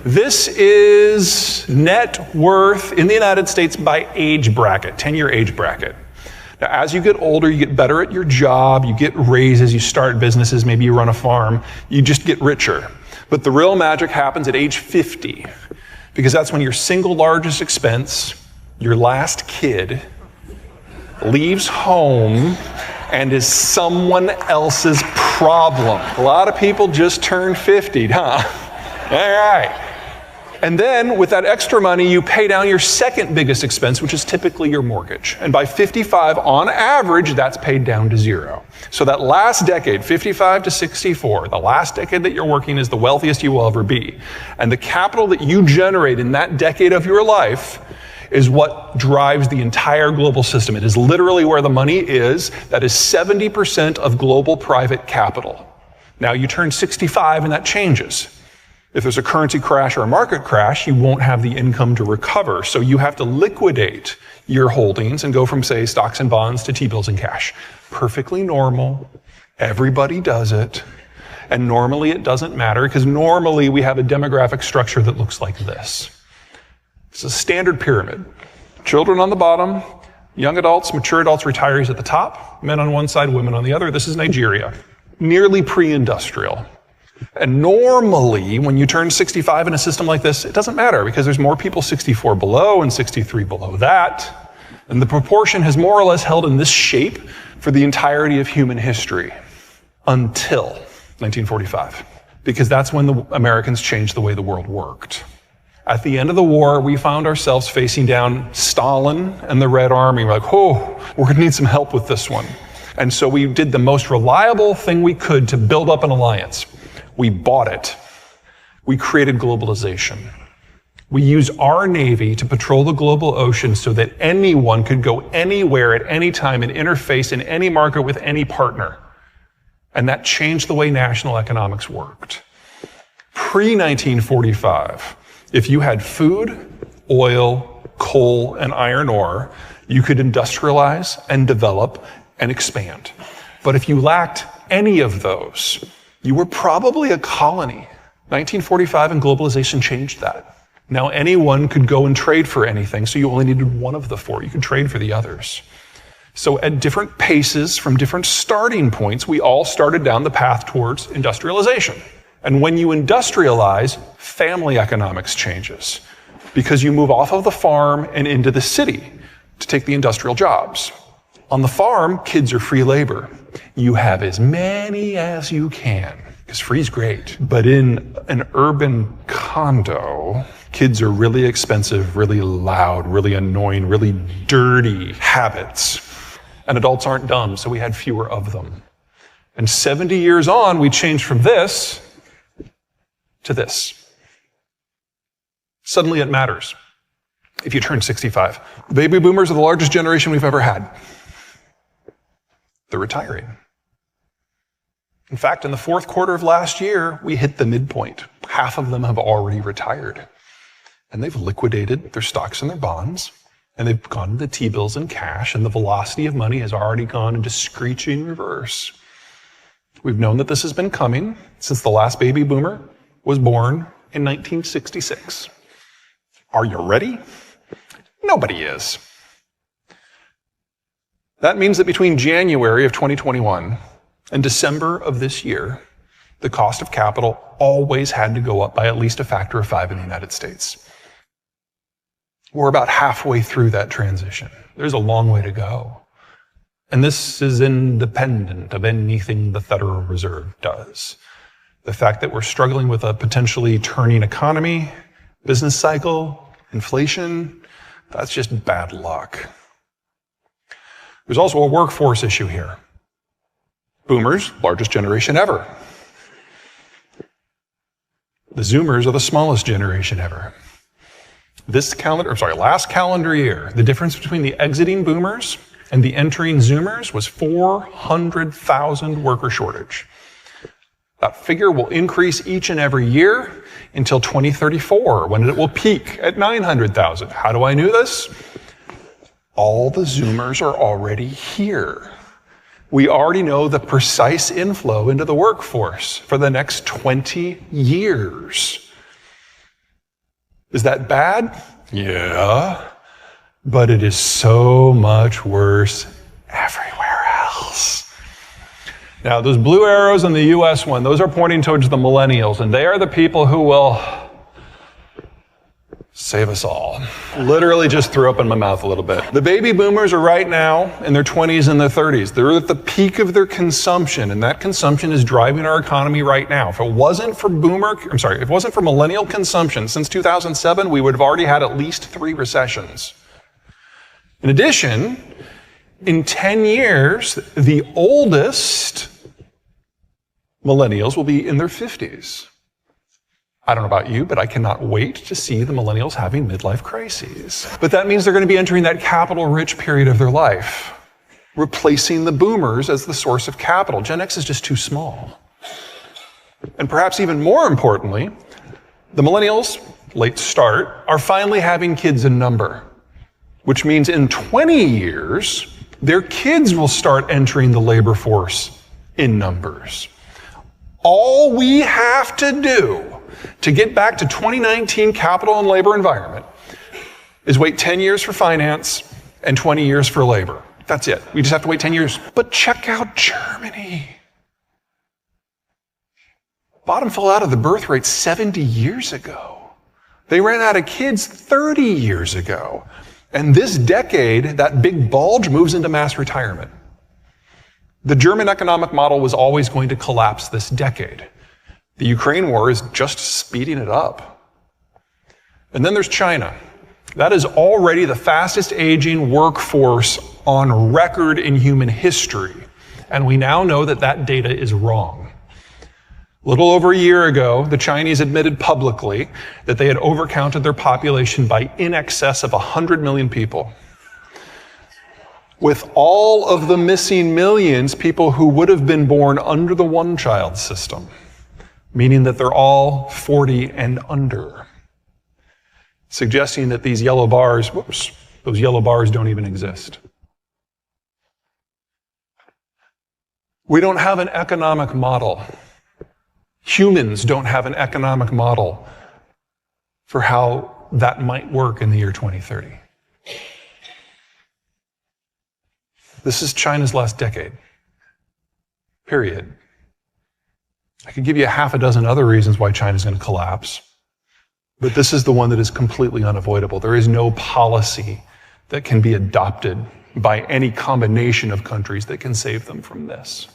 This is net worth in the United States by age bracket, 10-year age bracket. Now, as you get older, you get better at your job, you get raises, you start businesses, maybe you run a farm, you just get richer. But the real magic happens at age 50, because that's when your single largest expense, your last kid, leaves home and is someone else's problem. A lot of people just turn 50, huh? All right. And then with that extra money, you pay down your second biggest expense, which is typically your mortgage. And by 55, on average, that's paid down to zero. So that last decade, 55 to 64, the last decade that you're working is the wealthiest you will ever be. And the capital that you generate in that decade of your life is what drives the entire global system. It is literally where the money is. That is 70% of global private capital. Now you turn 65 and that changes. If there's a currency crash or a market crash, you won't have the income to recover. So you have to liquidate your holdings and go from, say, stocks and bonds to T-bills and cash. Perfectly normal. Everybody does it. And normally it doesn't matter, because normally we have a demographic structure that looks like this. It's a standard pyramid. Children on the bottom, young adults, mature adults, retirees at the top, men on one side, women on the other. This is Nigeria. Nearly pre-industrial. And normally, when you turn 65 in a system like this, it doesn't matter, because there's more people 64 below and 63 below that. And the proportion has more or less held in this shape for the entirety of human history until 1945, because that's when the Americans changed the way the world worked. At the end of the war, we found ourselves facing down Stalin and the Red Army. We're like, oh, we're going to need some help with this one. And so we did the most reliable thing we could to build up an alliance. We bought it. We created globalization. We used our Navy to patrol the global ocean so that anyone could go anywhere at any time and interface in any market with any partner. And that changed the way national economics worked. Pre-1945, if you had food, oil, coal, and iron ore, you could industrialize and develop and expand. But if you lacked any of those, you were probably a colony. 1945 and globalization changed that. Now anyone could go and trade for anything, so you only needed one of the four. You could trade for the others. So at different paces, from different starting points, we all started down the path towards industrialization. And when you industrialize, family economics changes, because you move off of the farm and into the city to take the industrial jobs. On the farm, kids are free labor. You have as many as you can, because free's great. But in an urban condo, kids are really expensive, really loud, really annoying, really dirty habits. And adults aren't dumb, so we had fewer of them. And 70 years on, we changed from this to this. Suddenly it matters if you turn 65. The baby boomers are the largest generation we've ever had. They're retiring. In fact, in the fourth quarter of last year, we hit the midpoint. Half of them have already retired. And they've liquidated their stocks and their bonds, and they've gone into T-bills and cash, and the velocity of money has already gone into screeching reverse. We've known that this has been coming since the last baby boomer was born in 1966. Are you ready? Nobody is. That means that between January of 2021 and December of this year, the cost of capital always had to go up by at least a factor of 5 in the United States. We're about halfway through that transition. There's a long way to go. And this is independent of anything the Federal Reserve does. The fact that we're struggling with a potentially turning economy, business cycle, inflation, that's just bad luck. There's also a workforce issue here. Boomers, largest generation ever. The Zoomers are the smallest generation ever. Last calendar year, the difference between the exiting Boomers and the entering Zoomers was 400,000 worker shortage. That figure will increase each and every year until 2034, when it will peak at 900,000. How do I know this? All the Zoomers are already here. We already know the precise inflow into the workforce for the next 20 years. Is that bad? Yeah. But it is so much worse everywhere else. Now, those blue arrows on the US one, those are pointing towards the millennials, and they are the people who will save us all. Literally just threw up in my mouth a little bit. The baby boomers are right now in their 20s and their 30s. They're at the peak of their consumption, and that consumption is driving our economy right now. If it wasn't for millennial consumption since 2007, we would have already had at least 3 recessions. In addition, in 10 years, the oldest millennials will be in their 50s. I don't know about you, but I cannot wait to see the millennials having midlife crises. But that means they're going to be entering that capital-rich period of their life, replacing the boomers as the source of capital. Gen X is just too small. And perhaps even more importantly, the millennials, late start, are finally having kids in number, which means in 20 years, their kids will start entering the labor force in numbers. All we have to do to get back to 2019 capital and labor environment is wait 10 years for finance and 20 years for labor. That's it. We just have to wait 10 years. But check out Germany. Bottom fell out of the birth rate 70 years ago. They ran out of kids 30 years ago. And this decade, that big bulge moves into mass retirement. The German economic model was always going to collapse this decade. The Ukraine war is just speeding it up. And then there's China. That is already the fastest aging workforce on record in human history. And we now know that that data is wrong. A little over a year ago, the Chinese admitted publicly that they had overcounted their population by in excess of 100 million people. With all of the missing millions, people who would have been born under the one-child system, meaning that they're all 40 and under, suggesting that these yellow bars, those yellow bars don't even exist. We don't have an economic model. Humans don't have an economic model for how that might work in the year 2030. This is China's last decade. Period. I could give you 6 other reasons why China's going to collapse, but this is the one that is completely unavoidable. There is no policy that can be adopted by any combination of countries that can save them from this.